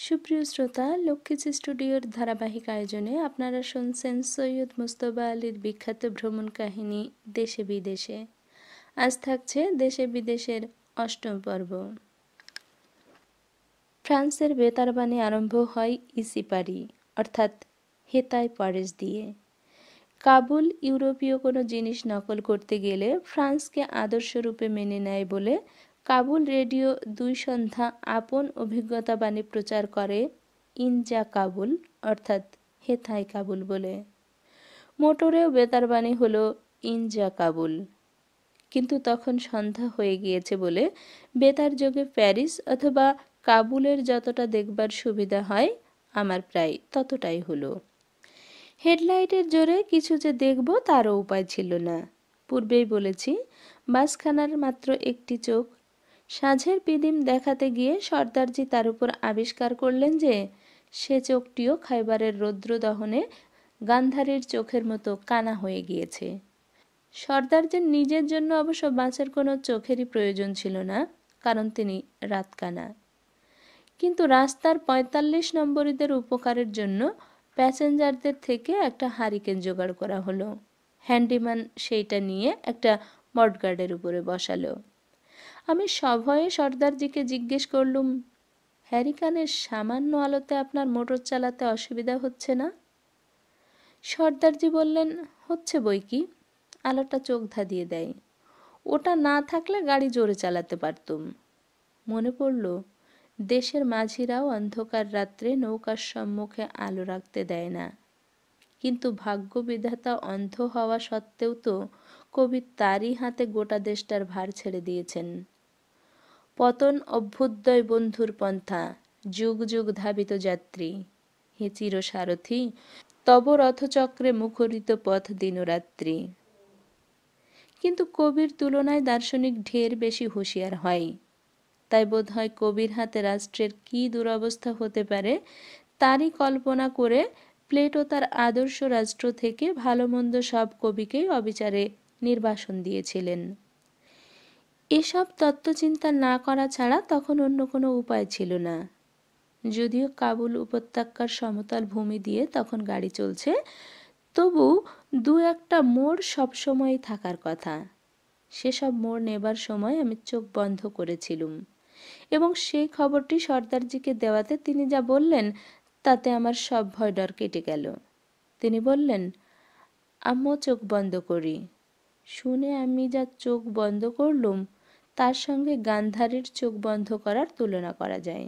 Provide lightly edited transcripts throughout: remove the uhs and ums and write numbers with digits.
সুপ্রিয় শ্রোতা, লক্ষ্মীজ স্টুডিওর ধারাবাহিক আয়োজনে আপনারা শুনছেন সৈয়দ মুজতবা আলীর বিখ্যাত ভ্রমণ কাহিনী দেশে বিদেশে। আজ থাকছে দেশে বিদেশের অষ্টম পর্ব। ফ্রান্সের বেতারবাণী আরম্ভ হয় ইসিপারি অর্থাৎ হেতায় প্যারিস দিয়ে। কাবুল ইউরোপীয় কোনো জিনিস নকল করতে গেলে ফ্রান্সকে আদর্শরূপে মেনে নেয় বলে কাবুল রেডিও দুই সন্ধ্যা আপন অভিজ্ঞতাবাণী প্রচার করে ইনজা কাবুল অর্থাৎ হেথায় কাবুল বলে। মোটরেও বেতারবাণী হলো ইনজা কাবুল। কিন্তু তখন সন্ধ্যা হয়ে গিয়েছে বলে বেতার যোগে প্যারিস অথবা কাবুলের যতটা দেখবার সুবিধা হয় আমার প্রায় ততটাই হলো। হেডলাইটের জোরে কিছু যে দেখব তারও উপায় ছিল না। পূর্বেই বলেছি, বাসখানার মাত্র একটি চোখ। সাঁঝের পিদিম দেখাতে গিয়ে সর্দারজি তার উপর আবিষ্কার করলেন যে সে চোখটিও খাইবারের রৌদ্রদহনে গান্ধারীর চোখের মতো কানা হয়ে গিয়েছে। সর্দারজির নিজের জন্য অবশ্য বাঁচের কোনো চোখেরই প্রয়োজন ছিল না, কারণ তিনি রাতকানা। কিন্তু রাস্তার ৪৫ নম্বরীদের উপকারের জন্য প্যাসেঞ্জারদের থেকে একটা হারিকেন জোগাড় করা হলো। হ্যান্ডিম্যান সেইটা নিয়ে একটা মডগার্ডের উপরে বসালো। আমি সভয়ে সর্দারজিকে জিজ্ঞেস করলুম, হ্যারিকেনের সামান্য আলোতে আপনার মোটর চালাতে অসুবিধা হচ্ছে না? সর্দারজি বললেন, হচ্ছে বই কি, আলোটা চোখ ধাঁধিয়ে দেয়। ওটা না থাকলে গাড়ি জোরে চালাতে পারতুম। মনে পড়ল, দেশের মাঝিরাও অন্ধকার রাত্রে নৌকার সম্মুখে আলো রাখতে দেয় না। কিন্তু ভাগ্য বিধাতা অন্ধ হওয়া সত্ত্বেও তো কবি তারই হাতে গোটা দেশটার ভার ছেড়ে দিয়েছেন। পতন অভ্যুদয় বন্ধুর পন্থা, যুগ যুগ ধাবিত যাত্রী, হে চির সারথি, তব রথচক্রে মুখরিত পথ দিনরাত্রি। কিন্তু কবির তুলনায় দার্শনিক ঢের বেশি হুঁশিয়ার হয়। তাই বোধ হয় কবির হাতে রাষ্ট্রের কী দুরবস্থা হতে পারে তারই কল্পনা করে প্লেটো তার আদর্শ রাষ্ট্র থেকে ভালো মন্দ সব কবিকেই অবিচারে নির্বাসন দিয়েছিলেন। এসব তত্ত্বচিন্তা না করা ছাড়া তখন অন্য কোনো উপায় ছিল না। যদিও কাবুল উপত্যকার সমতল ভূমি দিয়ে তখন গাড়ি চলছে, তবু দু একটা মোড় সবসময়ই থাকার কথা। সেসব মোড় নেবার সময় আমি চোখ বন্ধ করেছিলুম এবং সেই খবরটি সর্দারজিকে দেওয়াতে তিনি যা বললেন তাতে আমার সব ভয় ডর কেটে গেল। তিনি বললেন, আমিও চোখ বন্ধ করি। শুনে আমি যা চোখ বন্ধ করলুম তার সঙ্গে গান্ধারীর চোখ বন্ধ করার তুলনা করা যায়।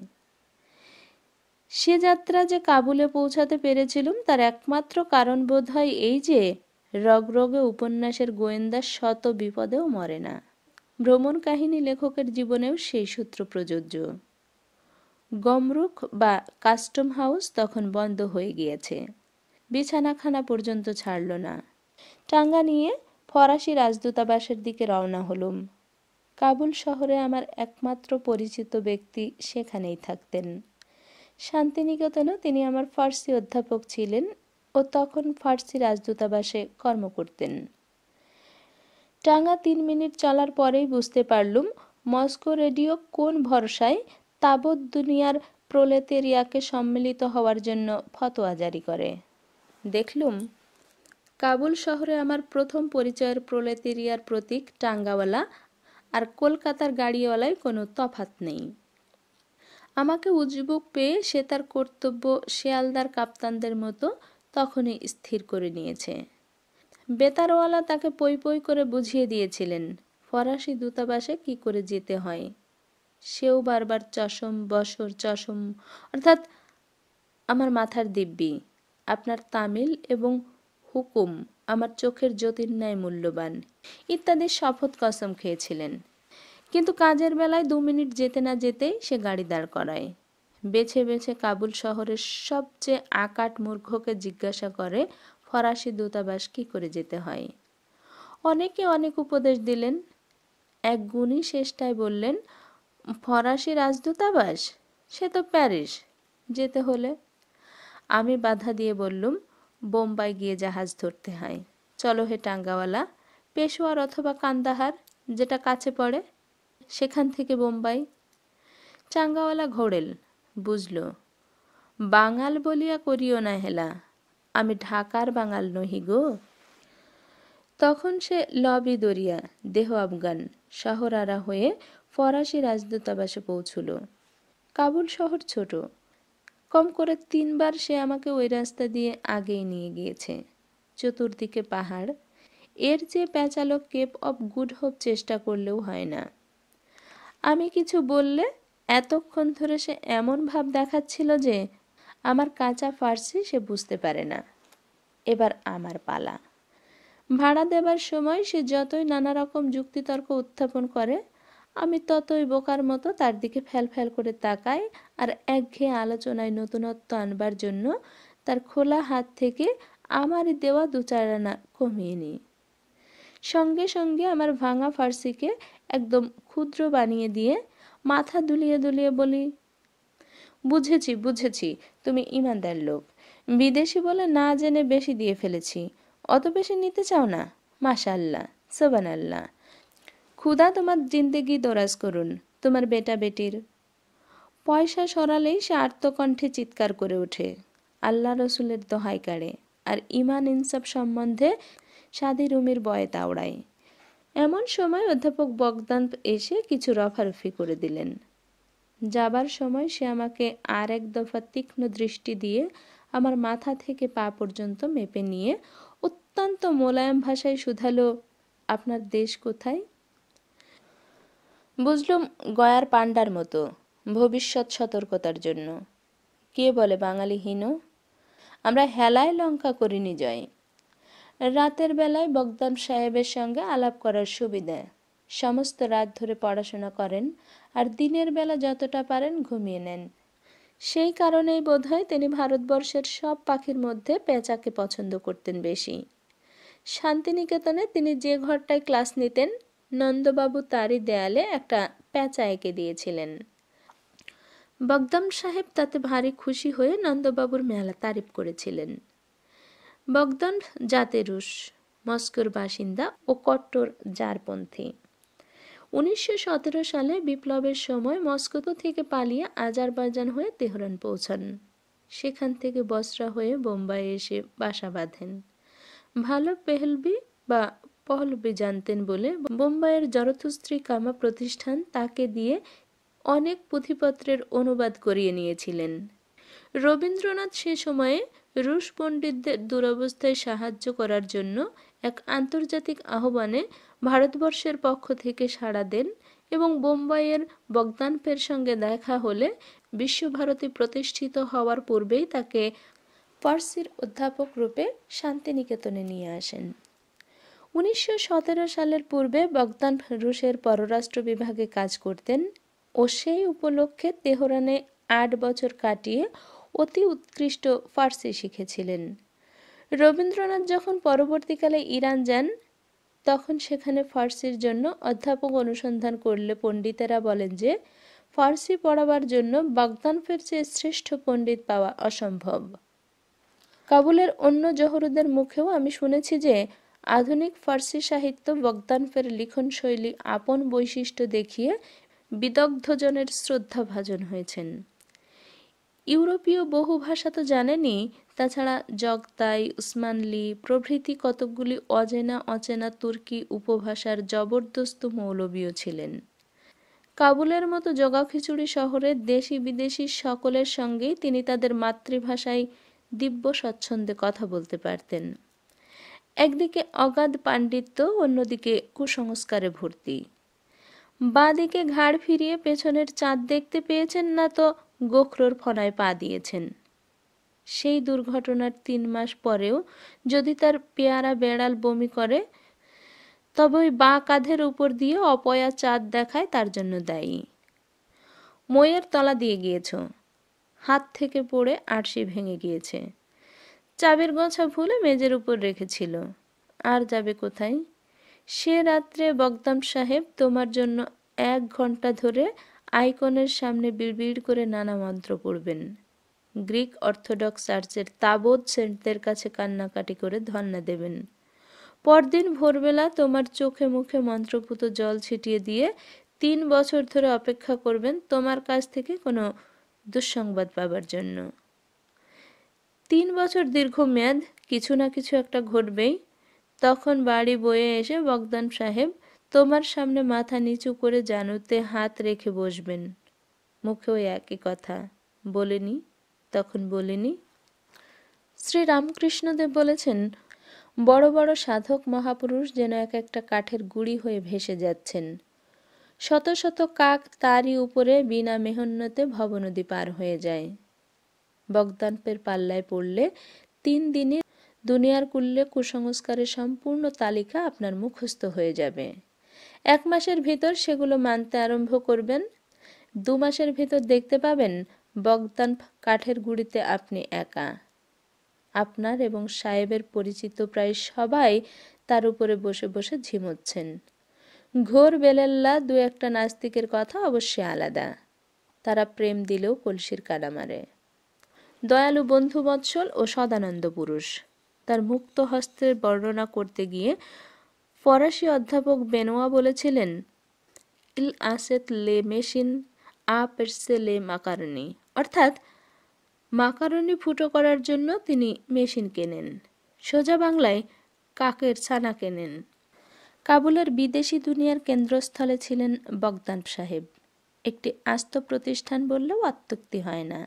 সে যাত্রা যে কাবুলে পৌঁছাতে পেরেছিলুম তার একমাত্র কারণ বোধ হয় এই যে রগরগে উপন্যাসের গোয়েন্দা শত বিপদেও মরে না। ভ্রমণ কাহিনী লেখকের জীবনেও সেই সূত্র প্রযোজ্য। গমরুক বা কাস্টম হাউস তখন বন্ধ হয়ে গিয়েছে, বিছানাখানা পর্যন্ত ছাড়ল না। টাঙ্গা নিয়ে ফরাসি রাজদূতাবাসের দিকে রওনা হলুম। কাবুল শহরে আমার একমাত্র পরিচিত ব্যক্তি সেখানেই থাকতেন। শান্তিনিকেতনেও তিনি আমার ফার্সি অধ্যাপক ছিলেন ও তখন ফার্সি রাজদূতাবাসে কর্ম করতেন। টাঙ্গা ৩ মিনিট চলার পরেই বুঝতে পারলুম মস্কো রেডিও কোন ভরসায় তাবৎ দুনিয়ার প্রলেতেরিয়াকে সম্মিলিত হওয়ার জন্য ফতোয়া জারি করে। দেখলুম কাবুল শহরে আমার প্রথম পরিচয়ের প্রলেতেরিয়ার প্রতীক টাঙ্গাওয়ালা আর কলকাতার গাড়িওয়ালায় কোনো তফাৎ নেই। আমাকে উজবুক পেয়ে সে তার কর্তব্য শেয়ালদার কাপ্তানদের মতো তখনই স্থির করে নিয়েছে। বেতারওয়ালা তাকে পই পই করে বুঝিয়ে দিয়েছিলেন ফরাসি দূতাবাসে কি করে যেতে হয়। সেও বারবার চশম বসর চশম অর্থাৎ আমার মাথার দিব্যি, আপনার তামিল এবং হুকুম আমার চোখের জ্যোতির ন্যায় মূল্যবান ইত্যাদি শপথ কসম খেয়েছিলেন। কিন্তু কাজের বেলায় 2 মিনিট যেতে না যেতেই সে গাড়ি দাঁড় করায়। বেছে বেছে কাবুল শহরের সবচেয়ে আকাট মূর্খকে জিজ্ঞাসা করে ফরাসি দূতাবাস কি করে যেতে হয়। অনেকে অনেক উপদেশ দিলেন। এক গুণী শেষটায় বললেন, ফরাসি রাজদূতাবাস সে তো প্যারিস, যেতে হলে। আমি বাধা দিয়ে বললুম, বোম্বাই গিয়ে জাহাজ ধরতে হয়। চলো হে টাঙ্গাওয়ালা, পেশোয়ার অথবা কান্দাহার যেটা কাছে পড়ে, সেখান থেকে বোম্বাই। টাঙ্গাওয়ালা ঘোড়েল, বুঝল বাঙাল বলিয়া করিও না হেলা, আমি ঢাকার বাঙাল নহি গো। তখন সে লবি দরিয়া দেহ আফগান শহরারা হয়ে ফরাসি রাজদূতাবাসে পৌঁছল। কাবুল শহর ছোট, কম করে 3 বার সে আমাকে ওই রাস্তা দিয়ে আগেই নিয়ে গিয়েছে। চতুর্দিকে পাহাড়, এর যে প্যাঁচালো কেপ অফ গুড হোপ চেষ্টা করলেও হয় না। আমি কিছু বললে এতক্ষণ ধরে সে এমন ভাব দেখাচ্ছিল যে আমার কাঁচা ফার্সি সে বুঝতে পারে না। এবার আমার পালা। ভাড়া দেবার সময় সে যতই নানা রকম যুক্তিতর্ক উত্থাপন করে, আমি ততই বোকার মতো তার দিকে ফ্যাল ফ্যাল করে তাকাই আর একঘেয়ে আলোচনায় নতুনত্ব আনবার জন্য তার খোলা হাত থেকে আমারই দেওয়া 2-4 আনা কমিয়ে নিই। সঙ্গে সঙ্গে আমার ভাঙা ফার্সিকে একদম ক্ষুদ্র বানিয়ে দিয়ে মাথা দুলিয়ে দুলিয়ে বলি, বুঝেছি বুঝেছি, তুমি ইমানদার লোক। বিদেশি বলে না জেনে বেশি দিয়ে ফেলেছি। অত বেশি নিতে চাও না? মাশাআল্লাহ, সুবহানাল্লাহ। খুদা তোমার জিন্দেগি দরাজ করুন, তোমার বেটা বেটির। পয়সা সরালেই সে আর্তকণ্ঠে চিৎকার করে ওঠে, আল্লাহ রসুলের দোহাই কাড়ে আর ইমান ইনসাফ সম্বন্ধে সাদি রুমির বয়ে তাওড়ায়। এমন সময় অধ্যাপক বগদান এসে কিছু রফারফি করে দিলেন। যাবার সময় সে আমাকে আর এক দফা তীক্ষ্ণ দৃষ্টি দিয়ে আমার মাথা থেকে পা পর্যন্ত মেপে নিয়ে অত্যন্ত মোলায়েম ভাষায় শুধালো, আপনার দেশ কোথায়? বুঝলুম গয়ার পান্ডার মতো, ভবিষ্যৎ সতর্কতার জন্য। কে বলে বাঙালি হীন? আমরা হেলায় লঙ্কা করিনি জয়। রাতের বেলায় বগদান সাহেবের সঙ্গে আলাপ করার সুবিধা। সমস্ত রাত ধরে পড়াশোনা করেন আর দিনের বেলা যতটা পারেন ঘুমিয়ে নেন। সেই কারণেই বোধহয় তিনি ভারতবর্ষের সব পাখির মধ্যে পেঁচাকে পছন্দ করতেন বেশি। শান্তিনিকেতনে তিনি যে ঘরটায় ক্লাস নিতেন, নন্দবাবু তারই দেয়ালে একটা পেঁচা এঁকে দিয়েছিলেন। বগদান সাহেব তাতে ভারী খুশি হয়ে নন্দবাবুর মেলা তারিফ করেছিলেন। বগদান জাতে রুশ, মস্কোর বাসিন্দা ও কট্টর জারপন্থী। 1917 সালে বিপ্লবের সময় মস্কো থেকে পালিয়ে আজারবাইজান হয়ে তেহরান পৌঁছান। সেখান থেকে বসরা হয়ে বোম্বাইয়ে এসে বাসা বাঁধেন। ভালো পেহলবি বা পহলবি জানতেন বলে বোম্বাইয়ের জরথুস্ত্রী কামা প্রতিষ্ঠান তাকে দিয়ে অনেক পুঁথিপত্রের অনুবাদ করিয়ে নিয়েছিলেন। রবীন্দ্রনাথ সে সময়ে রুশ পণ্ডিতদের দুরবস্থায় সাহায্য করার জন্য এক আন্তর্জাতিক আহ্বানে ভারতবর্ষের পক্ষ থেকে সাড়া দেন এবং বোম্বাইয়ের বগদানফের সঙ্গে দেখা হলে বিশ্বভারতী প্রতিষ্ঠিত হওয়ার পূর্বেই তাকে ফার্সির অধ্যাপক রূপে শান্তিনিকেতনে নিয়ে আসেন। 1917 সালের পূর্বে বগদান রুশের পররাষ্ট্র বিভাগে কাজ করতেন ও সেই উপলক্ষে তেহরানে 8 বছর কাটিয়ে অতি উৎকৃষ্ট ফার্সি শিখেছিলেন। রবীন্দ্রনাথ যখন পরবর্তীকালে ইরান যান, তখন সেখানে ফার্সির জন্য অধ্যাপক অনুসন্ধান করলে পণ্ডিতেরা বলেন যে ফার্সি পড়াবার জন্য বগদানফের চেয়ে শ্রেষ্ঠ পণ্ডিত পাওয়া অসম্ভব। কাবুলের অন্য জহরুদের মুখেও আমি শুনেছি যে আধুনিক ফার্সি সাহিত্য বগদানফের লিখন শৈলী আপন বৈশিষ্ট্য দেখিয়ে বিদগ্ধজনের শ্রদ্ধাভাজন হয়েছেন। ইউরোপীয় বহু ভাষা তো জানেনই, তাছাড়া জগতাই, উসমানলি প্রভৃতি কতকগুলি অচেনা অচেনা তুর্কি উপভাষার জবরদস্ত মৌলবীও ছিলেন। কাবুলের মতো জগাখিচুড়ি শহরে দেশি বিদেশি সকলের সঙ্গেই তিনি তাদের মাতৃভাষায় দিব্য স্বচ্ছন্দে কথা বলতে পারতেন। একদিকে অগাধ পাণ্ডিত্য, অন্যদিকে কুসংস্কারে ভর্তি। বাঁদিকে ঘাড় ফিরিয়ে পেছনের চাঁদ দেখতে পেয়েছেন না তো গোখরোর ফনায় পা দিয়েছেন। সেই দুর্ঘটনার 3 মাস পরেও যদি তার পেয়ারা বেড়াল বমি করে, তবে ওই বাঁ কাঁধের উপর দিয়ে অপয়া চাঁদ দেখায় তার জন্য দায়ী। মইয়ের তলা দিয়ে গিয়েছ, হাত থেকে পড়ে আরশি ভেঙে গিয়েছে, চাবির গোছা ভুলে মেজের উপর রেখেছিল, আর যাবে কোথায়? সে রাত্রে বগদান সাহেব তোমার জন্য 1 ঘন্টা ধরে আইকনের সামনে বিড়বিড় করে নানা মন্ত্র পড়বেন। গ্রিক অর্থোডক্স চার্চের তাবৎ সেন্টদের কাছে কান্নাকাটি করে ধন্না দেবেন। পরদিন ভোরবেলা তোমার চোখে মুখে মন্ত্রপুত জল ছিটিয়ে দিয়ে 3 বছর ধরে অপেক্ষা করবেন তোমার কাছ থেকে কোনো দুঃসংবাদ পাবার জন্য। 3 বছর দীর্ঘমেয়াদ, কিছু না কিছু একটা ঘটবেই। তখন বাড়ি বয়ে এসে বগদান সাহেব তোমার সামনে মাথা নিচু করে জানুতে হাত রেখে বসবেন। মুখেও একই কথা। বলিনি? তখন বলিনি? শ্রী রামকৃষ্ণদেব বলেছেন, বড় বড় সাধক মহাপুরুষ যেন এক একটা কাঠের গুঁড়ি হয়ে ভেসে যাচ্ছেন। শত শত কাক তারই উপরে বিনা মেহন্নতে ভবনদী পার হয়ে যায়। বগদানপের পাল্লায় পড়লে 3 দিনে দুনিয়ার কুল্লে কুসংস্কারের সম্পূর্ণ তালিকা আপনার মুখস্থ হয়ে যাবে। 1 মাসের ভিতর সেগুলো মানতে আরম্ভ করবেন। 2 মাসের ভিতর দেখতে পাবেন বগদান কাঠের গুঁড়িতে আপনি একা। আপনার এবং সাহেবের পরিচিত প্রায় সবাই তার উপরে বসে বসে ঝিমোচ্ছেন। ঘোর বেলেল্লা 2-1টা নাস্তিকের কথা অবশ্যই আলাদা। তারা প্রেম দিলেও কলসির কাটা মারে। দয়ালু বন্ধু বৎসল ও সদানন্দ পুরুষ। তার মুক্ত হস্তের বর্ণনা করতে গিয়ে ফরাসি অধ্যাপক বেনোয়া বলেছিলেন, ইল আসেত লে মেশিন আ পেরসে লে মাকারনি, অর্থাৎ মাকারনি ফুটো করার জন্য তিনি মেশিন কেনেন, সোজা বাংলায় কাকের ছানা কেনেন। কাবুলের বিদেশি দুনিয়ার কেন্দ্রস্থলে ছিলেন বগদান সাহেব। একটি আস্ত প্রতিষ্ঠান বললেও অত্যুক্তি হয় না,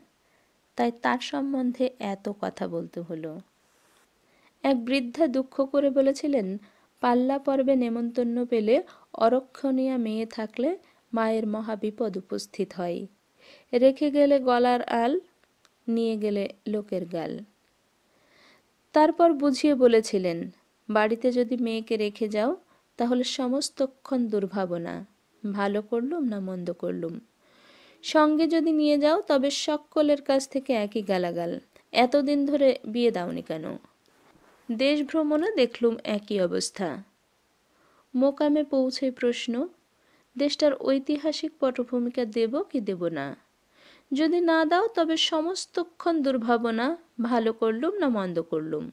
তাই তার সম্বন্ধে এত কথা বলতে হলো। এক বৃদ্ধা দুঃখ করে বলেছিলেন, পাল্লা পর্বে নেমন্তন্ন পেলে অরক্ষণীয়া মেয়ে থাকলে মায়ের মহাবিপদ উপস্থিত হয়। রেখে গেলে গলার আল, নিয়ে গেলে লোকের গাল। তারপর বুঝিয়ে বলেছিলেন, বাড়িতে যদি মেয়েকে রেখে যাও তাহলে সমস্তক্ষণ দুর্ভাবনা, ভালো করলুম না মন্দ করলুম। সঙ্গে যদি নিয়ে যাও তবে সকলের কাছ থেকে একই গালাগাল, এতদিন ধরে বিয়ে দাওনি কেন? দেশ ভ্রমণে দেখলুম একই অবস্থা। মোকামে পৌঁছে প্রশ্ন, দেশটার ঐতিহাসিক পটভূমিকা দেব কি দেব না? যদি না দাও তবে সমস্তক্ষণ দুর্ভাবনা, ভালো করলুম না মন্দ করলুম।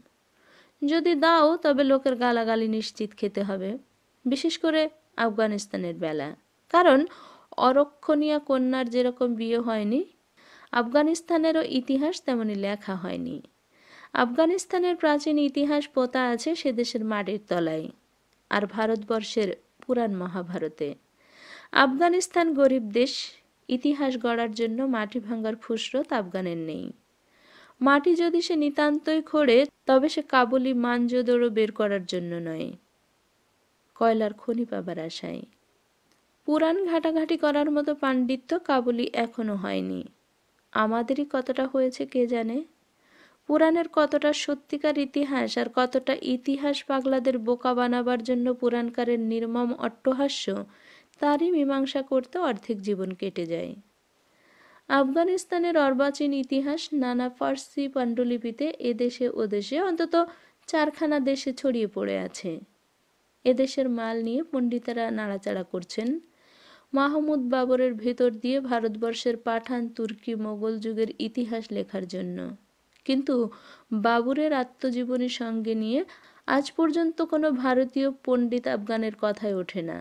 যদি দাও তবে লোকের গালাগালি নিশ্চিত খেতে হবে, বিশেষ করে আফগানিস্তানের বেলা। কারণ অরক্ষণীয়া কন্যার যেরকম বিয়ে হয়নি, আফগানিস্তানেরও ইতিহাস তেমনি লেখা হয়নি। আফগানিস্তানের প্রাচীন ইতিহাস পোতা আছে সে দেশের মাটির তলায়, আর ভারতবর্ষের পুরাণ মহাভারতে। আফগানিস্তান গরিব দেশ, ইতিহাস গড়ার জন্য মাটি ভাঙার ফুসরত আফগানের নেই। মাটি যদি সে নিতান্তই খোঁড়ে তবে সে কাবুলি মানজোদড়ো বের করার জন্য নয়, কয়লার খনি পাবার আশায়। পুরাণ ঘাটাঘাটি করার মতো পাণ্ডিত্য কাবুলি এখনো হয়নি। আমাদেরই কতটা হয়েছে কে জানে। পুরাণের কতটা সত্যিকার ইতিহাস আর কতটা ইতিহাস পাগলাদের বোকা বানাবার জন্য পুরাণকারের নির্মম অট্টহাস্য, তারই মীমাংসা করতে অর্ধেক জীবন কেটে যায়। আফগানিস্তানের অর্বাচীন ইতিহাস নানা ফার্সি পাণ্ডুলিপিতে এদেশে ওদেশে অন্তত 4খানা দেশে ছড়িয়ে পড়ে আছে। এদেশের মাল নিয়ে পণ্ডিতেরা নাড়াচাড়া করছেন। মাহমুদ বাবরের ভেতর দিয়ে ভারতবর্ষের পাঠান, তুর্কি, মোগল যুগের ইতিহাস লেখার জন্য। কিন্তু বাবরের আত্মজীবনী সঙ্গে নিয়ে আজ পর্যন্ত কোনো ভারতীয় পণ্ডিত আফগানের কথাই ওঠে না।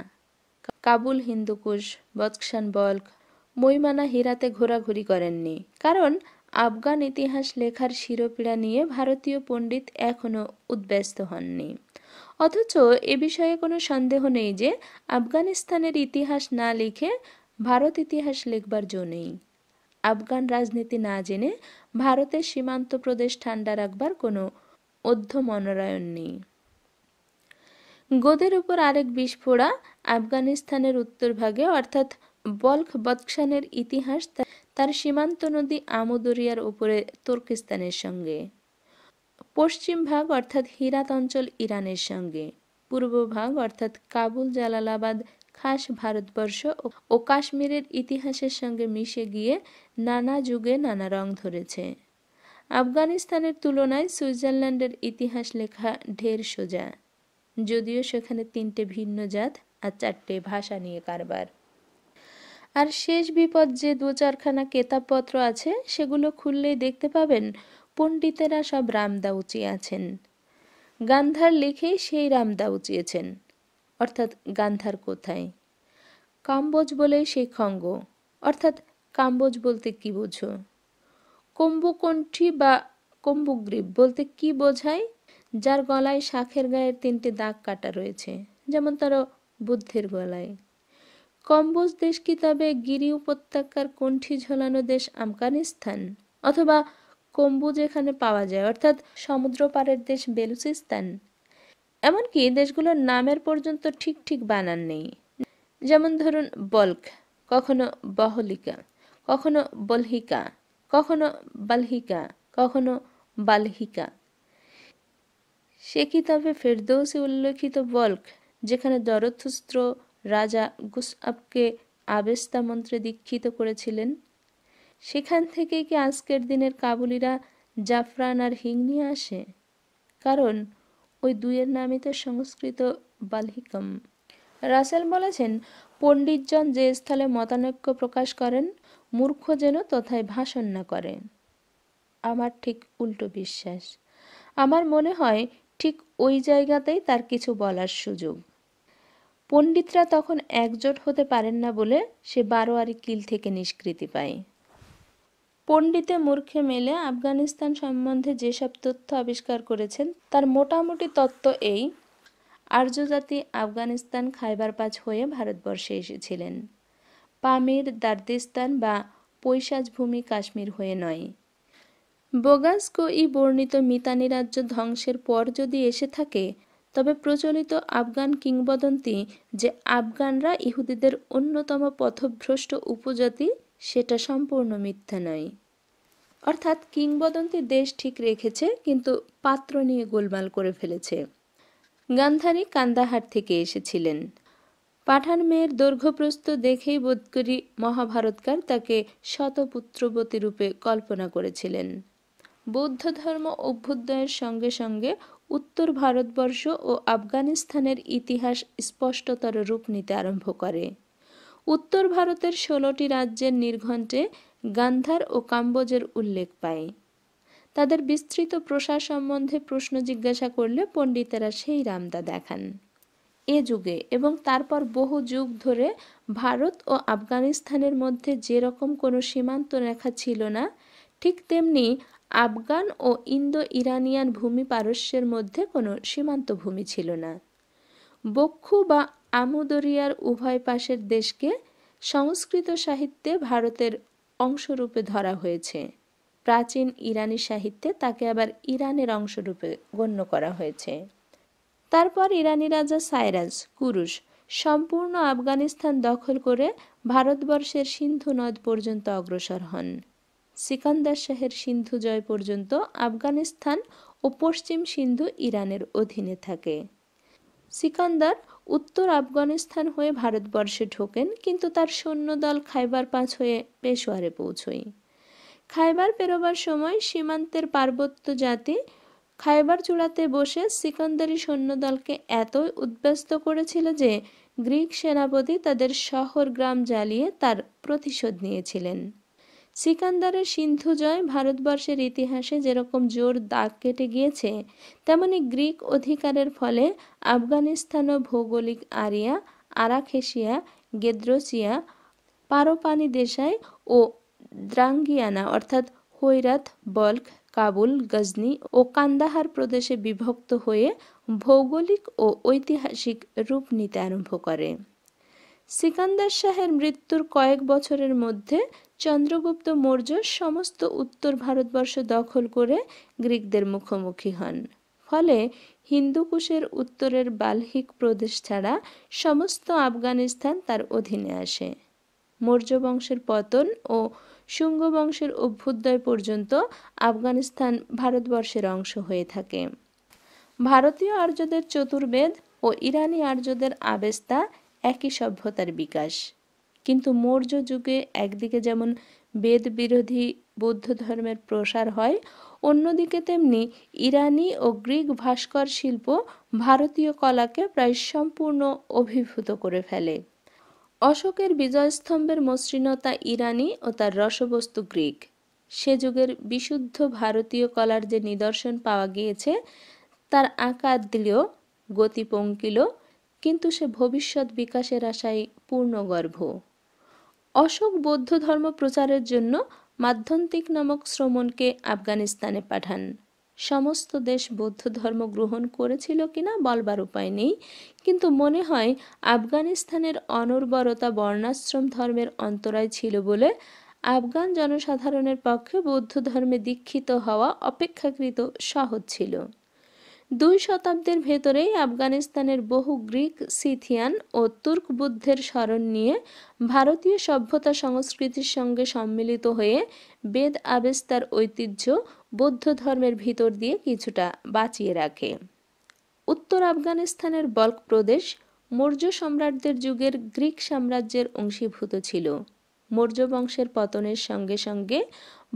কাবুল হিন্দুকুশ, বদখান বল্ক, মৈমানা হিরাতে ঘোরাঘুরি করেননি, কারণ আফগান ইতিহাস লেখার শিরোপীড়া নিয়ে ভারতীয় পণ্ডিত এখনও উদ্ব্যস্ত হননি। অথচ এ বিষয়ে কোনো সন্দেহ নেই যে আফগানিস্তানের ইতিহাস না লিখে ভারত ইতিহাস লিখবার জো নেই। আফগান রাজনীতি না জেনে ভারতের সীমান্ত প্রদেশ ঠান্ডা রাখবার কোনো অধ্য মনোনয়ন নেই। গোদের উপর আরেক বিস্ফোড়া আফগানিস্তানের উত্তরভাগে অর্থাৎ বল্খ বদখানের ইতিহাস তার সীমান্ত নদী আমুদরিয়ার উপরে তুর্কিস্তানের সঙ্গে, পশ্চিম ভাগ অর্থাৎ হিরাত অঞ্চল ইরানের সঙ্গে, পূর্ব ভাগ অর্থাৎ কাবুল, জালালাবাদ, খাস ভারতবর্ষ ও কাশ্মীরের ইতিহাসের সঙ্গে মিশে গিয়ে নানা যুগে নানা রং ধরেছে। আফগানিস্তানের তুলনায় সুইজারল্যান্ডের ইতিহাস লেখা ঢের সোজা, যদিও সেখানে 3টে ভিন্ন জাত আর 4টে ভাষা নিয়ে কারবার। আর শেষ বিপদ যে 2-4খানা কেতাবপত্র আছে সেগুলো খুললেই দেখতে পাবেন পণ্ডিতেরা সব রামদা উঁচিয়ে আছেন। গান্ধার লিখেই সেই রামদা উঁচিয়েছেন, অর্থাৎ গান্ধার কোথায়? কাম্বোজ বলেই সেই খঙ্গ, অর্থাৎ কাম্বোজ বলতে কি বোঝো? কম্বুকণ্ঠী বা কম্বুগ্রীব বলতে কি বোঝায়? যার গলায় শাঁখের গায়ের 3টি দাগ কাটা রয়েছে, যেমন তার বুদ্ধের গলায়। কম্বোজ দেশ কি তবে গিরি উপত্যকার কণ্ঠি ঝোলানো দেশ আফগানিস্তান, অথবা কম্বু যেখানে পাওয়া যায় অর্থাৎ সমুদ্র পাড়ের দেশ বেলুচিস্তান? এমনকি দেশগুলোর নামের পর্যন্ত ঠিক ঠিক বানান নেই। যেমন ধরুন বল্ক, কখনো বহলিকা, কখনো বলহিকা, কখনো বালহিকা, কখনো বালহিকা। সে কিতাবে ফেরদৌসি উল্লেখিত বল্ক, যেখানে জরথুস্ত্র রাজা গুসআবকে আবেস্তা মন্ত্রে দীক্ষিত করেছিলেন, সেখান থেকে কি আজকের দিনের কাবুলিরা জাফরান আর হিং নিয়ে আসে? কারণ ওই দুইয়ের নামই তো সংস্কৃত বালহিকম। রাসেল বলেছেন, পণ্ডিতজন যে স্থলে মতানৈক্য প্রকাশ করেন, মূর্খ যেন তথায় ভাষণ না করে। আমার ঠিক উল্টো বিশ্বাস। আমার মনে হয় ঠিক ওই জায়গাতেই তার কিছু বলার সুযোগ। পণ্ডিতরা তখন একজোট হতে পারেন না বলে সে বারোয়ারি কিল থেকে নিষ্কৃতি পায়। পণ্ডিতে মূর্খে মেলে আফগানিস্তান সম্বন্ধে যেসব তথ্য আবিষ্কার করেছেন তার মোটামুটি তত্ত্ব এই: আর্যজাতি আফগানিস্তান খাইবার পাচ হয়ে ভারতবর্ষে এসেছিলেন, পামির দার্দিস্তান বা পৈশাচ ভূমি কাশ্মীর হয়ে নয়। বোগাসকো-ই বর্ণিত মিতানি রাজ্য ধ্বংসের পর যদি এসে থাকে, তবে প্রচলিত আফগান কিংবদন্তি যে আফগানরা ইহুদিদের অন্যতম পথভ্রষ্ট উপজাতি, সেটা সম্পূর্ণ মিথ্যা নয়। অর্থাৎ কিংবদন্তি দেশ ঠিক রেখেছে, কিন্তু পাত্র নিয়ে গোলমাল করে ফেলেছে। গান্ধারী কান্দাহার থেকে এসেছিলেন। পাঠান মেয়ের দৈর্ঘ্যপ্রস্থ দেখেই বোধ করি মহাভারতকার তাকে শতপুত্রবতী রূপে কল্পনা করেছিলেন। বৌদ্ধ ধর্ম অভ্যুদয়ের সঙ্গে সঙ্গে উত্তর ভারতবর্ষ ও আফগানিস্তানের ইতিহাস স্পষ্টতর রূপ নিতে আরম্ভ করে। উত্তর ভারতের 16টি রাজ্যের নির্ঘণ্টে গান্ধার ও কাম্বোজের উল্লেখ পায়। তাদের বিস্তৃত প্রসার সম্বন্ধে প্রশ্ন জিজ্ঞাসা করলে পণ্ডিতেরা সেই রামদা দেখান। এ যুগে এবং তারপর বহু যুগ ধরে ভারত ও আফগানিস্তানের মধ্যে যেরকম কোনো সীমান্ত রেখা ছিল না, ঠিক তেমনি আফগান ও ইন্দো ইরানিয়ান ভূমি পারস্যের মধ্যে কোনো সীমান্ত ভূমি ছিল না। বক্ষু বা আমুদরিয়ার উভয় পাশের দেশকে সংস্কৃত সাহিত্যে ভারতের অংশরূপে ধরা হয়েছে। প্রাচীন ইরানি সাহিত্যে তাকে আবার ইরানের অংশরূপে গণ্য করা হয়েছে। তারপর ইরানি রাজা সাইরাস কুরুশ সম্পূর্ণ আফগানিস্তান দখল করে ভারতবর্ষের সিন্ধু নদ পর্যন্ত অগ্রসর হন। সিকান্দার শাহের সিন্ধু জয় পর্যন্ত আফগানিস্তান ও পশ্চিম সিন্ধু ইরানের অধীনে থাকে। সিকান্দার উত্তর আফগানিস্তান হয়ে ভারতবর্ষে ঢোকেন, কিন্তু তার সৈন্যদল খাইবার পাঁচ হয়ে পেশোয়ারে পৌঁছয়। খাইবার পেরোবার সময় সীমান্তের পার্বত্য জাতি খাইবার চূড়াতে বসে সিকান্দারি সৈন্যদলকে এতই উদ্ব্যস্ত করেছিল যে গ্রিক সেনাপতি তাদের শহর গ্রাম জ্বালিয়ে তার প্রতিশোধ নিয়েছিলেন। সিকান্দারের সিন্ধু জয় ভারতবর্ষের ইতিহাসে যেরকম জোর দাগ কেটে গিয়েছে, তেমনি গ্রিক অধিকারের ফলে আফগানিস্তান ও ভৌগোলিক আরিয়া, আরাখেশিয়া, গেদ্রসিয়া, পারোপানি দেশাই ও দ্রাঙ্গিয়ানা অর্থাৎ হৈরাত, বল্ক, কাবুল, গজনি ও কান্দাহার প্রদেশে বিভক্ত হয়ে ভৌগোলিক ও ঐতিহাসিক রূপ নিতে আরম্ভ করে। সিকান্দার শাহের মৃত্যুর কয়েক বছরের মধ্যে চন্দ্রগুপ্ত মৌর্য সমস্ত উত্তর ভারতবর্ষ দখল করে গ্রিকদের মুখোমুখি হন। ফলে হিন্দুকুশের উত্তরের বাল্হিক প্রদেশ ছাড়া সমস্ত আফগানিস্তান তার অধীনে আসে। মৌর্য বংশের পতন ও শুঙ্গ বংশের অভ্যুদয় পর্যন্ত আফগানিস্তান ভারতবর্ষের অংশ হয়ে থাকে। ভারতীয় আর্যদের চতুর্বেদ ও ইরানি আর্যদের আবেস্তা একই সভ্যতার বিকাশ। কিন্তু মৌর্য যুগে একদিকে যেমন বেদ বিরোধী বৌদ্ধ ধর্মের প্রসার হয়, অন্যদিকে তেমনি ইরানি ও গ্রিক ভাস্কর শিল্প ভারতীয় কলাকে প্রায় সম্পূর্ণ অভিভূত করে ফেলে। অশোকের বিজয়স্তম্ভের মসৃণতা ইরানি ও তার রসবস্তু গ্রিক। সে যুগের বিশুদ্ধ ভারতীয় কলার যে নিদর্শন পাওয়া গিয়েছে, তার আকার দৃঢ়, গতি পঙ্কিল, কিন্তু সে ভবিষ্যৎ বিকাশের আশায় পূর্ণগর্ভ। অশোক বৌদ্ধ ধর্ম প্রচারের জন্য মাধ্যন্তিক নামক শ্রমণকে আফগানিস্তানে পাঠান। সমস্ত দেশ বৌদ্ধ ধর্ম গ্রহণ করেছিল কিনা বলবার উপায় নেই, কিন্তু মনে হয় আফগানিস্তানের অনর্বরতা বর্ণাশ্রম ধর্মের অন্তরায় ছিল বলে আফগান জনসাধারণের পক্ষে বৌদ্ধ ধর্মে দীক্ষিত হওয়া অপেক্ষাকৃত সহজ ছিল। 2 শতাব্দীর ভেতরেই আফগানিস্তানের বহু গ্রিক, সিথিয়ান ও তুর্ক বুদ্ধের স্মরণ নিয়ে ভারতীয় সভ্যতা সংস্কৃতির সঙ্গে সম্মিলিত হয়ে বেদ আবেস্তার ঐতিহ্য বৌদ্ধ ধর্মের ভিতর দিয়ে কিছুটা বাঁচিয়ে রাখে। উত্তর আফগানিস্তানের বল্ক প্রদেশ মৌর্য সম্রাটদের যুগের গ্রিক সাম্রাজ্যের অংশীভূত ছিল। মৌর্য বংশের পতনের সঙ্গে সঙ্গে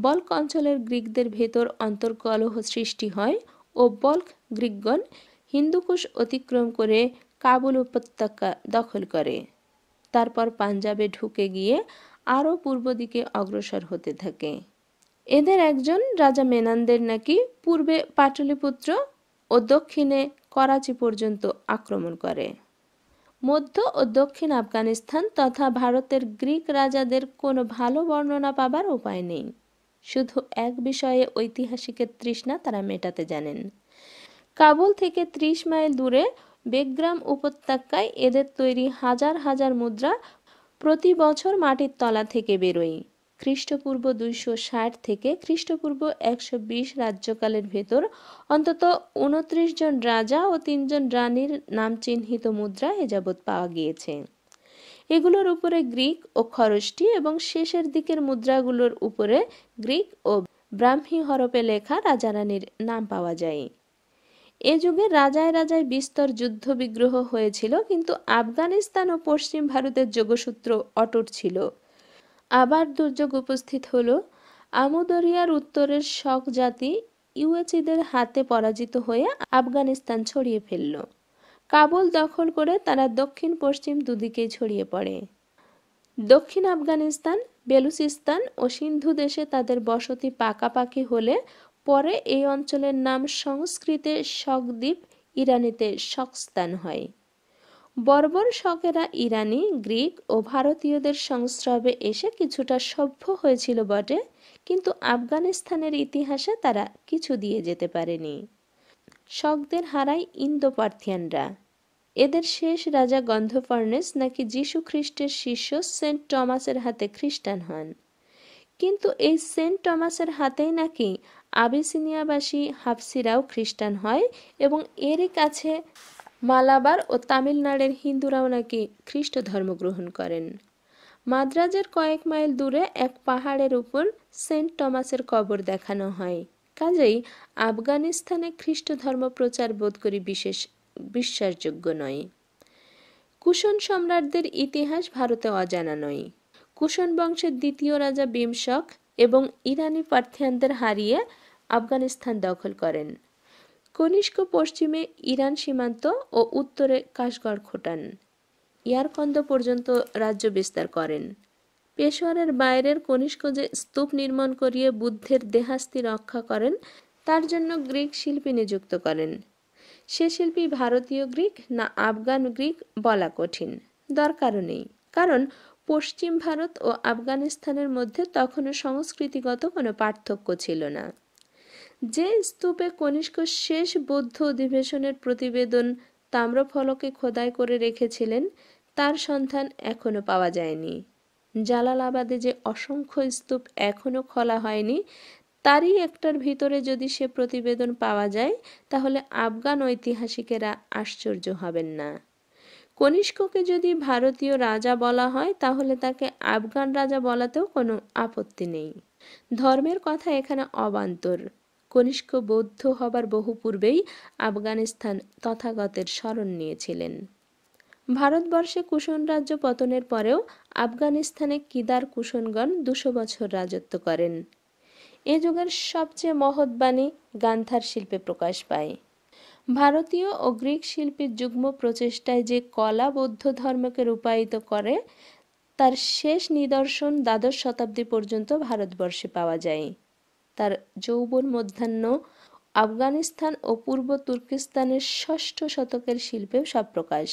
বল্ক অঞ্চলের গ্রিকদের ভেতর অন্তর্কলহ সৃষ্টি হয় ও বল্ক গ্রিকগণ হিন্দুকুশ অতিক্রম করে কাবুল উপত্যকা দখল করে। তারপর পাঞ্জাবে ঢুকে গিয়ে আরও পূর্ব দিকে অগ্রসর হতে থাকে। এদের একজন রাজা মেনানদের নাকি পূর্বে পাটলিপুত্র ও দক্ষিণে করাচি পর্যন্ত আক্রমণ করে। মধ্য ও দক্ষিণ আফগানিস্তান তথা ভারতের গ্রিক রাজাদের কোনো ভালো বর্ণনা পাবার উপায় নেই। শুধু এক বিষয়ে ঐতিহাসিকের তৃষ্ণা তারা মেটাতে জানেন। কাবুল থেকে 30 মাইল দূরে বেগ্রাম উপত্যকায় এদের তৈরি হাজার হাজার মুদ্রা প্রতি বছর মাটির তলা থেকে বেরোয়। খ্রিস্টপূর্ব 260 থেকে খ্রিস্টপূর্ব 120 রাজ্যকালের ভেতর অন্তত 29 জন রাজা ও 3 জন রানীর নাম চিহ্নিত মুদ্রা এ যাবৎ পাওয়া গিয়েছে। এগুলোর উপরে গ্রিক ও খরষ্টি এবং শেষের দিকের মুদ্রাগুলোর উপরে গ্রিক ও ব্রাহ্মী হরফে লেখা রাজা রানীর নাম পাওয়া যায়। এ যুগে রাজায় রাজায় বিস্তর যুদ্ধ বিগ্রহ হয়েছিল, কিন্তু আফগানিস্তান ও পশ্চিম ভারতের যোগসূত্র অটুট ছিল। আবার দুর্যোগ উপস্থিত হলো। আমুদরিয়ার উত্তরের শক জাতি ইউয়েচিদের হাতে পরাজিত হয়ে আফগানিস্তান ছড়িয়ে ফেলল। কাবুল দখল করে তারা দক্ষিণ পশ্চিম দুদিকেই ছড়িয়ে পড়ে। দক্ষিণ আফগানিস্তান, বেলুচিস্তান ও সিন্ধু দেশে তাদের বসতি পাকাপাকি হলে পরে এই অঞ্চলের নাম সংস্কৃতে শকদ্বীপ, ইরানিতে শকস্তান হয়। বর্বর শকেরা ইরানি, গ্রিক ও ভারতীয়দের সংস্রবে এসে কিছুটা সভ্য হয়েছিল বটে, কিন্তু আফগানিস্তানের ইতিহাসে তারা কিছু দিয়ে যেতে পারেনি। শকদের হারায় ইন্দো পার্থিয়ানরা। এদের শেষ রাজা গন্ধফর্নেস নাকি যীশু খ্রিস্টের শিষ্য সেন্ট টমাসের হাতে খ্রিস্টান হন, কিন্তু এই সেন্ট টমাসের হাতেই নাকি আবিসিনিয়াবাসী হাফসিরাও খ্রিস্টান হয় এবং এরই কাছে মালাবার ও তামিলনাড়ের হিন্দুরাও নাকি খ্রিস্ট ধর্ম গ্রহণ করেন। মাদ্রাজের কয়েক মাইল দূরে এক পাহাড়ের উপর সেন্ট টমাসের কবর দেখানো হয়। কাজেই আফগানিস্তানে খ্রিস্ট ধর্ম প্রচার বোধ করি বিশেষ বিশ্বাসযোগ্য নয়। কুষণ সম্রাটদের ইতিহাস ভারতে অজানা নয়। কুষণ বংশের দ্বিতীয় রাজা বিমশক এবং ইরানি পার্থিয়ানদের হারিয়ে আফগানিস্তান দখল করেন। কনিষ্ক পশ্চিমে ইরান সীমান্ত ও উত্তরে কাশগড় খোটান। ইয়ারকন্দ পর্যন্ত রাজ্য বিস্তার করেন। পেশোয়ারের বাইরের কনিষ্ক যে স্তূপ নির্মাণ করিয়ে বুদ্ধের দেহাস্তি রক্ষা করেন, তার জন্য গ্রিক শিল্পী নিযুক্ত করেন। সে শিল্পী ভারতীয় গ্রিক না আফগান গ্রিক বলা কঠিন, দরকারও নেই, কারণ পশ্চিম ভারত ও আফগানিস্তানের মধ্যে তখনও সংস্কৃতিগত কোনো পার্থক্য ছিল না। যে স্তূপে কনিষ্ক শেষ বৌদ্ধ অধিবেশনের প্রতিবেদন তাম্রফলকে খোদাই করে রেখেছিলেন, তার সন্ধান এখনো পাওয়া যায়নি। জালালাবাদে যে অসংখ্য স্তূপ এখনো খোলা হয়নি, তারই একটার ভিতরে যদি সে প্রতিবেদন পাওয়া যায়, তাহলে আফগান ঐতিহাসিকেরা আশ্চর্য হবেন না। কনিষ্ককে যদি ভারতীয় রাজা বলা হয়, তাহলে তাকে আফগান রাজা বলাতেও কোনো আপত্তি নেই। ধর্মের কথা এখানে অবান্তর। কনিষ্ক বৌদ্ধ হবার বহু পূর্বেই আফগানিস্তান তথাগতের শরণ নিয়েছিলেন। ভারতবর্ষে কুষণ রাজ্য পতনের পরেও আফগানিস্তানে কিদার কুষণগণ 200 বছর রাজত্ব করেন। এ যুগের সবচেয়ে মহৎ বাণী গান্ধার শিল্পে প্রকাশ পায়। ভারতীয় ও গ্রিক শিল্পীর যুগ্ম প্রচেষ্টায় যে কলা বৌদ্ধ ধর্মকে রূপায়িত করে, তার শেষ নিদর্শন দ্বাদশ শতাব্দী পর্যন্ত ভারতবর্ষে পাওয়া যায়। তার যৌবন মধ্যাহ্ন আফগানিস্তান ও পূর্ব তুর্কিস্তানের 6ষ্ঠ শতকের শিল্পেও সব প্রকাশ।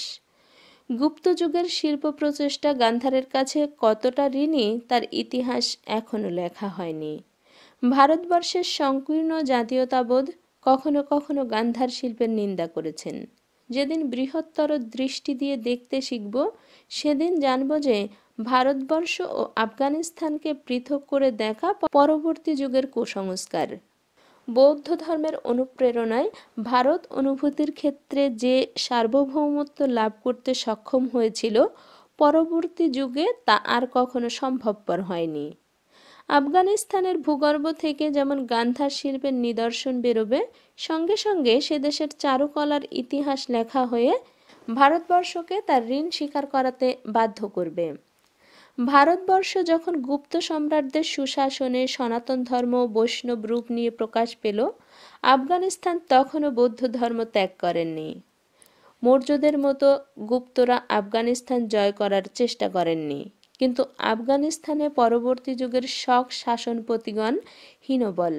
গুপ্ত যুগের শিল্প প্রচেষ্টা গান্ধারের কাছে কতটা ঋণী তার ইতিহাস এখনো লেখা হয়নি। ভারতবর্ষের সংকীর্ণ জাতীয়তাবোধ কখনো কখনো গান্ধার শিল্পের নিন্দা করেছেন। যেদিন বৃহত্তর দৃষ্টি দিয়ে দেখতে শিখব, সেদিন জানব যে ভারতবর্ষ ও আফগানিস্তানকে পৃথক করে দেখা পরবর্তী যুগের কুসংস্কার। বৌদ্ধ ধর্মের অনুপ্রেরণায় ভারত অনুভূতির ক্ষেত্রে যে সার্বভৌমত্ব লাভ করতে সক্ষম হয়েছিল, পরবর্তী যুগে তা আর কখনো সম্ভবপর হয়নি। আফগানিস্তানের ভূগর্ভ থেকে যেমন গান্ধার শিল্পের নিদর্শন বেরোবে, সঙ্গে সঙ্গে সে দেশের চারুকলার ইতিহাস লেখা হয়ে ভারতবর্ষকে তার ঋণ স্বীকার করাতে বাধ্য করবে। ভারতবর্ষ যখন গুপ্ত সম্রাটদের সুশাসনে সনাতন ধর্ম বৈষ্ণব রূপ নিয়ে প্রকাশ পেল, আফগানিস্তান তখনও বৌদ্ধ ধর্ম ত্যাগ করেননি। মৌর্যদের মতো গুপ্তরা আফগানিস্তান জয় করার চেষ্টা করেননি, কিন্তু আফগানিস্তানে পরবর্তী যুগের শক শাসনপতিগণ হীনবল।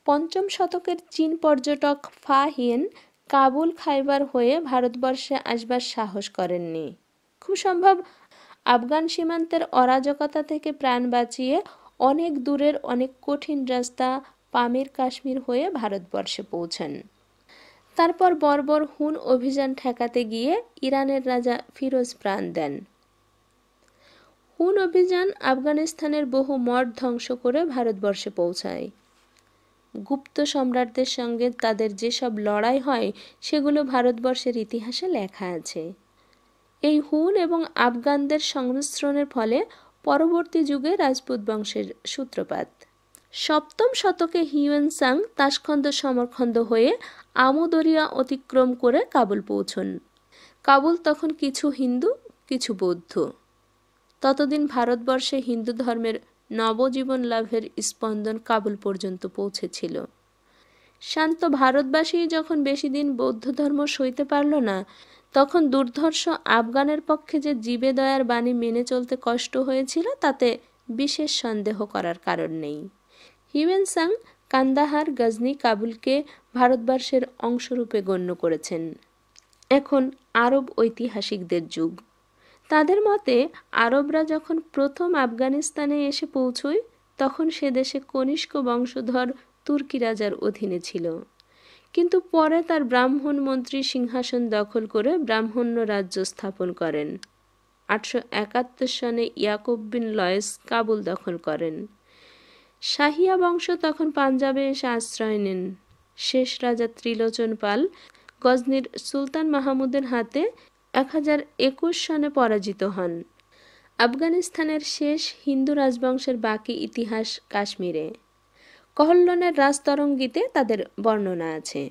পঞ্চম শতকের চীন পর্যটক ফা হিয়েন কাবুল খাইবার হয়ে ভারতবর্ষে আসবার সাহস করেননি। খুব সম্ভব আফগান সীমান্তের অরাজকতা থেকে প্রাণ বাঁচিয়ে অনেক দূরের অনেক কঠিন রাস্তা পামির কাশ্মীর হয়ে ভারতবর্ষে পৌঁছান। তারপর বর্বর হুন অভিযান ঠেকাতে গিয়ে ইরানের রাজা ফিরোজ প্রাণ দেন। হুন অভিযান আফগানিস্তানের বহু মঠ ধ্বংস করে ভারতবর্ষে পৌঁছায়। গুপ্ত সম্রাটদের সঙ্গে তাদের যেসব লড়াই হয়, সেগুলো ভারতবর্ষের ইতিহাসে লেখা আছে। এই হুন এবং আফগানদের সংমিশ্রণের ফলে পরবর্তী যুগে রাজপুত বংশের সূত্রপাত। সপ্তম শতকে হিউয়েন-সাং তাশখন্দ সমরখন্দ হয়ে আমু-দরিয়া অতিক্রম করে কাবুল পৌঁছন। কাবুল তখন কিছু হিন্দু, কিছু বৌদ্ধ। ততদিন ভারতবর্ষে হিন্দু ধর্মের নবজীবন লাভের স্পন্দন কাবুল পর্যন্ত পৌঁছেছিল। শান্ত ভারতবাসী যখন বেশি দিন বৌদ্ধ ধর্ম সইতে পারল না, তখন দুর্ধর্ষ আফগানের পক্ষে যে জীবে দয়ার বাণী মেনে চলতে কষ্ট হয়েছিল, তাতে বিশেষ সন্দেহ করার কারণ নেই। হিউয়েন-সাং কান্দাহার, গজনি, কাবুলকে ভারতবর্ষের অংশরূপে গণ্য করেছেন। এখন আরব ঐতিহাসিকদের যুগ। তাদের মতে আরবরা যখন প্রথম আফগানিস্তানে এসে পৌঁছয়, তখন সে দেশে কনিষ্ক বংশধর তুর্কি রাজার অধীনে ছিল। কিন্তু পরে তার ব্রাহ্মণ মন্ত্রী সিংহাসন দখল করে ব্রাহ্মণ্য রাজ্য স্থাপন করেন। 871 সনে ইয়াকুব বিন লয়েস কাবুল দখল করেন। শাহিয়া বংশ তখন পাঞ্জাবে এসে আশ্রয় নেন। শেষ রাজা ত্রিলোচন পাল গজনির সুলতান মাহমুদের হাতে 1021 সনে পরাজিত হন। আফগানিস্তানের শেষ হিন্দু রাজবংশের বাকি ইতিহাস কাশ্মীরে। কহল্লনের রাজতরঙ্গিতে তাদের বর্ণনা আছে।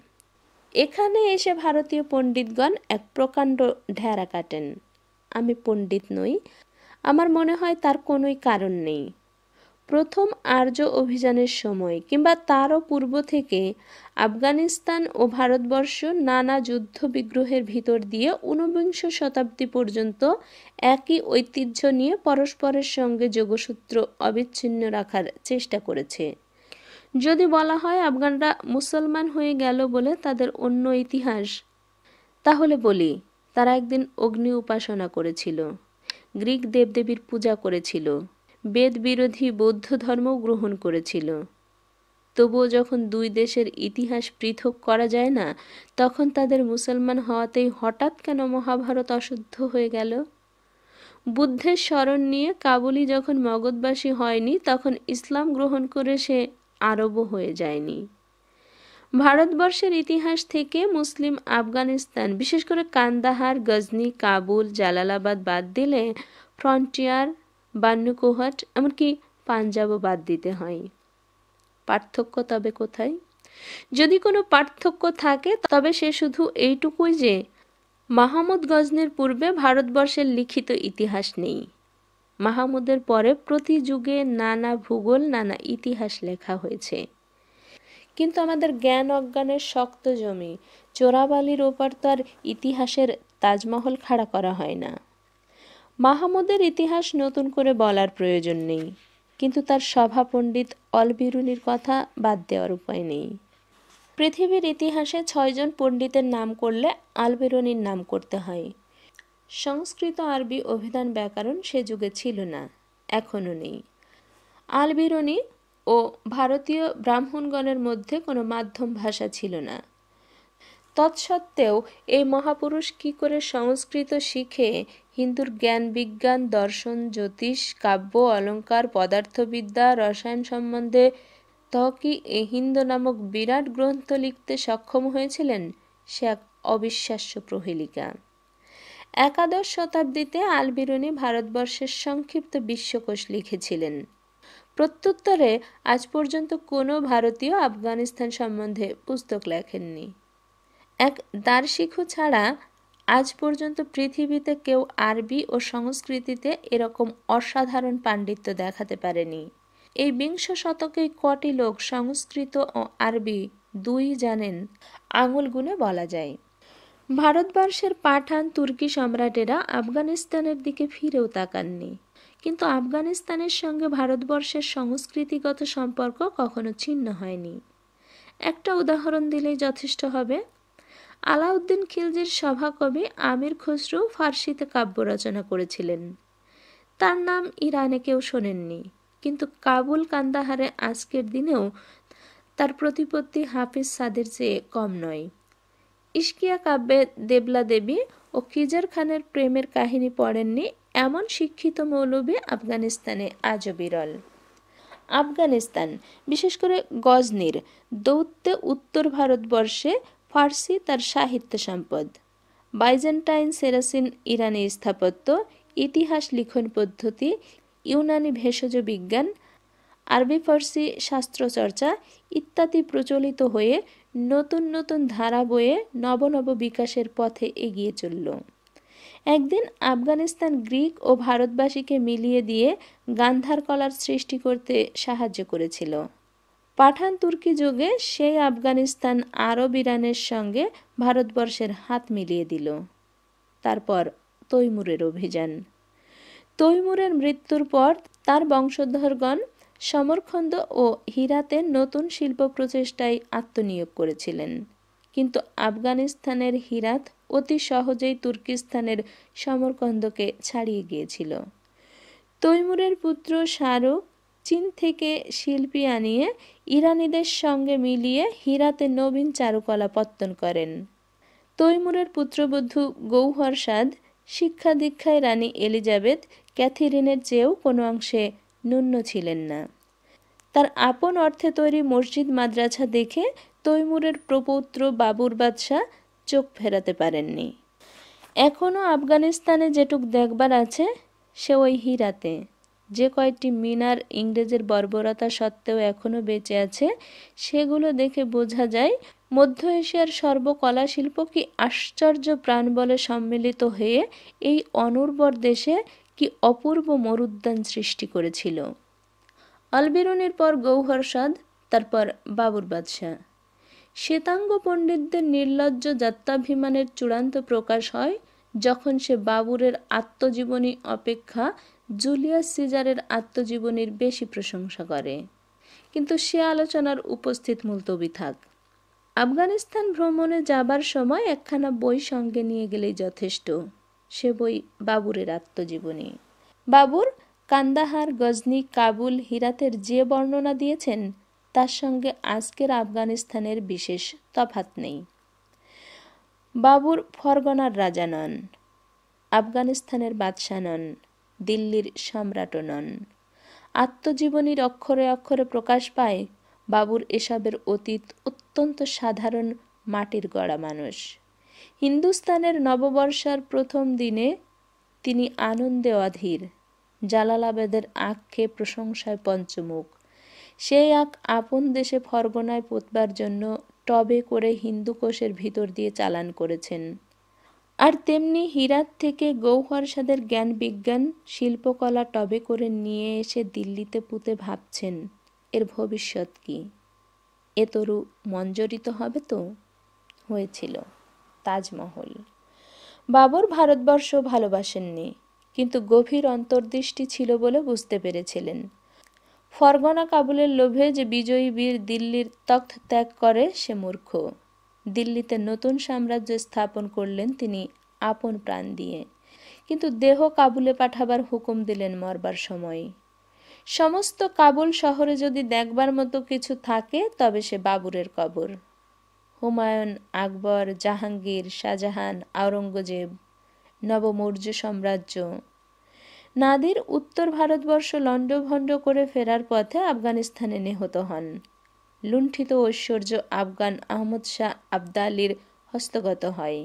এখানে এসে ভারতীয় পণ্ডিতগণ এক প্রকাণ্ড ঢেরা কাটেন। আমি পণ্ডিত নই, আমার মনে হয় তার কোনোই কারণ নেই। প্রথম আর্য অভিযানের সময় কিংবা তারও পূর্ব থেকে আফগানিস্তান ও ভারতবর্ষ নানা যুদ্ধ বিগ্রহের ভিতর দিয়ে 19বিংশ শতাব্দী পর্যন্ত একই ঐতিহ্য নিয়ে পরস্পরের সঙ্গে যোগসূত্র অবিচ্ছিন্ন রাখার চেষ্টা করেছে। যদি বলা হয় আফগানরা মুসলমান হয়ে গেল বলে তাদের অন্য ইতিহাস, তাহলে বলি তারা একদিন অগ্নি উপাসনা করেছিল, গ্রিক দেবদেবীর পূজা করেছিল, বেদ বিরোধী বৌদ্ধ ধর্ম গ্রহণ করেছিল। তবুও যখন দুই দেশের ইতিহাস পৃথক করা যায় না, তখন তাদের মুসলমান হওয়াতেই হঠাৎ কেন মহাভারত অশুদ্ধ হয়ে গেল? বুদ্ধের স্মরণ নিয়ে কাবুলি যখন মগধবাসী হয়নি, তখন ইসলাম গ্রহণ করে সে আরবও হয়ে যায়নি। ভারতবর্ষের ইতিহাস থেকে মুসলিম আফগানিস্তান, বিশেষ করে কান্দাহার, গজনি, কাবুল, জালালাবাদ বাদ দিলে ফ্রন্টিয়ার, বান্নুকুহাট, এমনকি পাঞ্জাবও বাদ দিতে হয়। পার্থক্য তবে কোথায়? যদি কোনো পার্থক্য থাকে, তবে সে শুধু এইটুকুই যে মাহমুদ গজনির পূর্বে ভারতবর্ষের লিখিত ইতিহাস নেই। মাহমুদের পরে প্রতি যুগে নানা ভূগোল, নানা ইতিহাস লেখা হয়েছে। কিন্তু আমাদের জ্ঞান অজ্ঞানের শক্ত জমি চোরাবালির ওপর তো আর ইতিহাসের তাজমহল খাড়া করা হয় না। মাহমুদের ইতিহাস নতুন করে বলার প্রয়োজন নেই, কিন্তু তার সভা পণ্ডিত অলবিরুনির কথা বাদ দেওয়ার উপায় নেই। পৃথিবীর ইতিহাসে 6 জন পণ্ডিতের নাম করলে আলবেরুনির নাম করতে হয়। সংস্কৃত আরবি অভিধান ব্যাকরণ সে যুগে ছিল না, এখনও নেই। আলবিরনি ও ভারতীয় ব্রাহ্মণগণের মধ্যে কোনো মাধ্যম ভাষা ছিল না। তৎসত্ত্বেও এই মহাপুরুষ কি করে সংস্কৃত শিখে হিন্দুর জ্ঞান বিজ্ঞান দর্শন জ্যোতিষ কাব্য অলঙ্কার পদার্থবিদ্যা রসায়ন সম্বন্ধে তহকি এই হিন্দু নামক বিরাট গ্রন্থ লিখতে সক্ষম হয়েছিলেন, সে এক অবিশ্বাস্য প্রহেলিকা। একাদশ শতাব্দীতে আলবিরুনি ভারতবর্ষের সংক্ষিপ্ত বিশ্বকোষ লিখেছিলেন। প্রত্যুত্তরে আজ পর্যন্ত কোনো ভারতীয় আফগানিস্তান সম্বন্ধে পুস্তক লেখেননি। এক দার্শিকও ছাড়া আজ পর্যন্ত পৃথিবীতে কেউ আরবি ও সংস্কৃতিতে এরকম অসাধারণ পাণ্ডিত্য দেখাতে পারেনি। এই বিংশ শতকে কটি লোক সংস্কৃত ও আরবি দুই জানেন আঙুল গুণে বলা যায়। ভারতবর্ষের পাঠান তুর্কি সম্রাটেরা আফগানিস্তানের দিকে ফিরেও তাকাননি, কিন্তু আফগানিস্তানের সঙ্গে ভারতবর্ষের সংস্কৃতিগত সম্পর্ক কখনো ছিন্ন হয়নি। একটা উদাহরণ দিলেই যথেষ্ট হবে। আলাউদ্দিন খিলজির সভাকবি আমির খসরু ফার্সিতে কাব্য রচনা করেছিলেন। তার নাম ইরানে কেউ শোনেননি, কিন্তু কাবুল কান্দাহারে আজকের দিনেও তার প্রতিপত্তি হাফিজ সাদের চেয়ে কম নয়। ইশকিয়া কাব্যে দেবলা দেবী ও কিজার খানের প্রেমের কাহিনী পড়েননি এমন শিক্ষিত মৌলবি আফগানিস্তানে আজও বিরল। আফগানিস্তান, বিশেষ করে গজনির দৌত্যে উত্তর ভারতবর্ষে ফার্সি তার সাহিত্য সম্পদ। বাইজেন্টাইন সেরাসিন ইরানি স্থাপত্য, ইতিহাস লিখন পদ্ধতি, ইউনানি ভেষজ বিজ্ঞান, আরবি ফার্সি শাস্ত্রচর্চা ইত্যাদি প্রচলিত হয়ে নতুন নতুন ধারা বয়ে নবনব বিকাশের পথে এগিয়ে চলল। একদিন আফগানিস্তান গ্রিক ও ভারতবাসীকে মিলিয়ে দিয়ে গান্ধার কলার সৃষ্টি করতে সাহায্য করেছিল। পাঠান তুর্কি যুগে সেই আফগানিস্তান আরব ইরানের সঙ্গে ভারতবর্ষের হাত মিলিয়ে দিল। তারপর তৈমুরের অভিযান। তৈমুরের মৃত্যুর পর তার বংশধরগণ সমরখন্দ ও হিরাতে নতুন শিল্প প্রচেষ্টায় আত্মনিয়োগ করেছিলেন, কিন্তু আফগানিস্তানের হিরাত অতি সহজেই তুর্কিস্তানের সমরকন্দকে ছাড়িয়ে গিয়েছিল। তৈমুরের পুত্র শাহরুখ চীন থেকে শিল্পী আনিয়ে ইরানিদের সঙ্গে মিলিয়ে হিরাতে নবীন চারুকলা পত্তন করেন। তৈমুরের পুত্রবধূ গৌহর সাদ শিক্ষা দীক্ষায় রানী এলিজাবেথ ক্যাথেরিনের চেয়েও কোনো অংশে ন্যূন ছিলেন না। তার আপন অর্থে তৈরি মসজিদ মাদ্রাসা দেখে তৈমুরের প্রপৌত্র বাবুর বাদশাহ চোখ ফেরাতে পারেননি। এখনও আফগানিস্তানে যেটুক দেখবার আছে সে ওই হিরাতে। যে কয়েকটি মিনার ইংরেজের বর্বরতা সত্ত্বেও এখনও বেঁচে আছে, সেগুলো দেখে বোঝা যায় মধ্য এশিয়ার সর্বকলা শিল্প কি আশ্চর্য প্রাণবলে সম্মিলিত হয়ে এই অনুর্বর দেশে কি অপূর্ব মরুদ্যান সৃষ্টি করেছিল। আলবিরুনির পর গৌহর সাদ, তারপর বাবুর বাদশাহ। শ্বেতাঙ্গ পণ্ডিতদের নির্লজ্জ যাত্রাভিমানের চূড়ান্ত প্রকাশ হয় যখন সে বাবুরের আত্মজীবনী অপেক্ষা জুলিয়াস সিজারের আত্মজীবনীর বেশি প্রশংসা করে। কিন্তু সে আলোচনার উপস্থিত মুলতবি থাক। আফগানিস্তান ভ্রমণে যাবার সময় একখানা বই সঙ্গে নিয়ে গেলেই যথেষ্ট। সে বই বাবুরের আত্মজীবনী। বাবুর কান্দাহার গজনি কাবুল হিরাতের যে বর্ণনা দিয়েছেন তার সঙ্গে আজকের আফগানিস্তানের বিশেষ তফাৎ নেই। বাবুর ফরগনার রাজা নন, আফগানিস্তানের বাদশাহ নন, দিল্লির সম্রাটও নন। আত্মজীবনীর অক্ষরে অক্ষরে প্রকাশ পায় বাবুর এসবের অতীত অত্যন্ত সাধারণ মাটির গড়া মানুষ। হিন্দুস্তানের নববর্ষার প্রথম দিনে তিনি আনন্দে অধীর, জালালাবাদের আঁখে প্রশংসায় পঞ্চমুখ। সেই আঁখ আপন দেশে ফরগনায় পোতবার জন্য টবে করে হিন্দুকোষের ভিতর দিয়ে চালান করেছেন। আর তেমনি হিরাত থেকে গৌহর সাদের জ্ঞান বিজ্ঞান শিল্পকলা টবে করে নিয়ে এসে দিল্লিতে পুঁতে ভাবছেন এর ভবিষ্যৎ কি। এ তরু মঞ্জরিত হবে তো? হয়েছিল তাজমহল। বাবর ভারতবর্ষ ভালোবাসেননি, কিন্তু গভীর অন্তর্দৃষ্টি ছিল বলে বুঝতে পেরেছিলেন ফরগনা কাবুলের লোভে যে বিজয়ী বীর দিল্লির তখ্ত ত্যাগ করে সে মূর্খ। দিল্লিতে নতুন সাম্রাজ্য স্থাপন করলেন তিনি আপন প্রাণ দিয়ে। কিন্তু দেহ কাবুলে পাঠাবার হুকুম দিলেন মরবার সময়। সমস্ত কাবুল শহরে যদি দেখবার মতো কিছু থাকে তবে সে বাবুরের কবর। হুমায়ুন, আকবর, জাহাঙ্গীর, শাহজাহান, আওরঙ্গজেব, নবমৌর্য সাম্রাজ্য। নাদির উত্তর ভারতবর্ষ লণ্ডভণ্ড করে ফেরার পথে আফগানিস্তানে নিহত হন। লুণ্ঠিত ঐশ্বর্য আফগান আহমদ শাহ আবদালির হস্তগত হয়।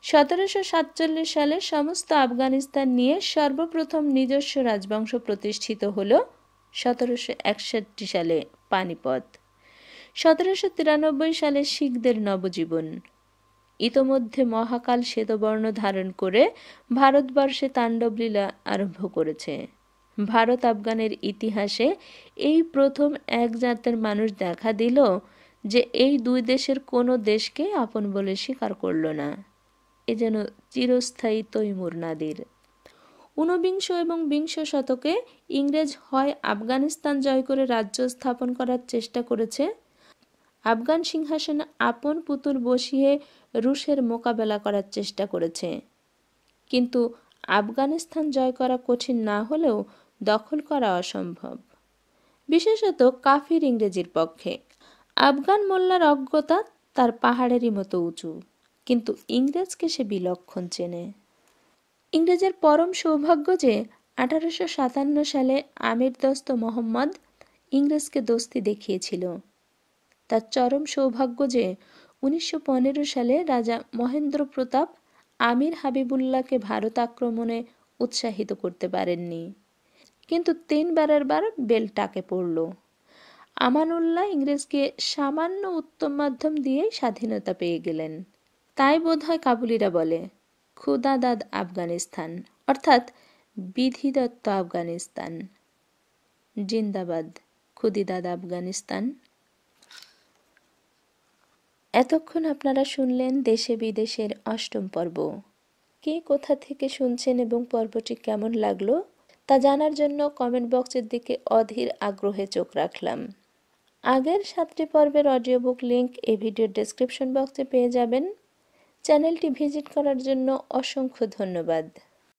1747 সালে সমস্ত আফগানিস্তান নিয়ে সর্বপ্রথম নিজস্ব রাজবংশ প্রতিষ্ঠিত হল 1761 সালে পানিপত। 1793 সালে শিখদের নবজীবন। ইতোমধ্যে মহাকাল শ্বেতবর্ণ ধারণ করে ভারতবর্ষে তাণ্ডবলীলা আরম্ভ করেছে। ভারত আফগানের ইতিহাসে এই প্রথম এক জাতের মানুষ দেখা দিল যে এই দুই দেশের কোনো দেশকে আপন বলে স্বীকার করল না। এ যেন চিরস্থায়ী তৈমুর নাদির। ঊনবিংশ এবং বিংশ শতকে ইংরেজ হয় আফগানিস্তান জয় করে রাজ্য স্থাপন করার চেষ্টা করেছে, আফগান সিংহাসনে আপন পুতুল বসিয়ে রুশের মোকাবেলা করার চেষ্টা করেছে। কিন্তু আফগানিস্তান জয় করা কঠিন না হলেও দখল করা অসম্ভব, বিশেষত কাফির ইংরেজির পক্ষে। আফগান মোল্লার অজ্ঞতা তার পাহাড়েরই মতো উঁচু, কিন্তু ইংরেজকে সে বিলক্ষণ চেনে। ইংরেজের পরম সৌভাগ্য যে 1857 সালে আমির দস্ত মোহাম্মদ ইংরেজকে দোস্তি দেখিয়েছিল। তার চরম সৌভাগ্য যে 1915 সালে রাজা মহেন্দ্র প্রতাপ আমির হাবিবুল্লাহকে ভারত আক্রমণে উৎসাহিত করতে পারেননি, কিন্তু 3বারের বার বেলটাকে পড়ল। আমানউল্লাহ ইংরেজকে সামান্য উত্তম মাধ্যম দিয়েই স্বাধীনতা পেয়ে গেলেন। তাই বোধহয় কাবুলিরা বলে খুদাদাদ আফগানিস্তান, অর্থাৎ বিধিদত্ত আফগানিস্তান। জিন্দাবাদ খুদিদাদ আফগানিস্তান। এতক্ষণ আপনারা শুনলেন দেশে বিদেশের 8ম পর্ব। কে কোথা থেকে শুনছেন এবং পর্বটি কেমন লাগলো তা জানার জন্য কমেন্ট বক্সের দিকে অধীর আগ্রহে চোখ রাখলাম। আগের 7টি পর্বের অডিও বুক লিংক এই ভিডিওর ডেসক্রিপশন বক্সে পেয়ে যাবেন। চ্যানেলটি ভিজিট করার জন্য অসংখ্য ধন্যবাদ।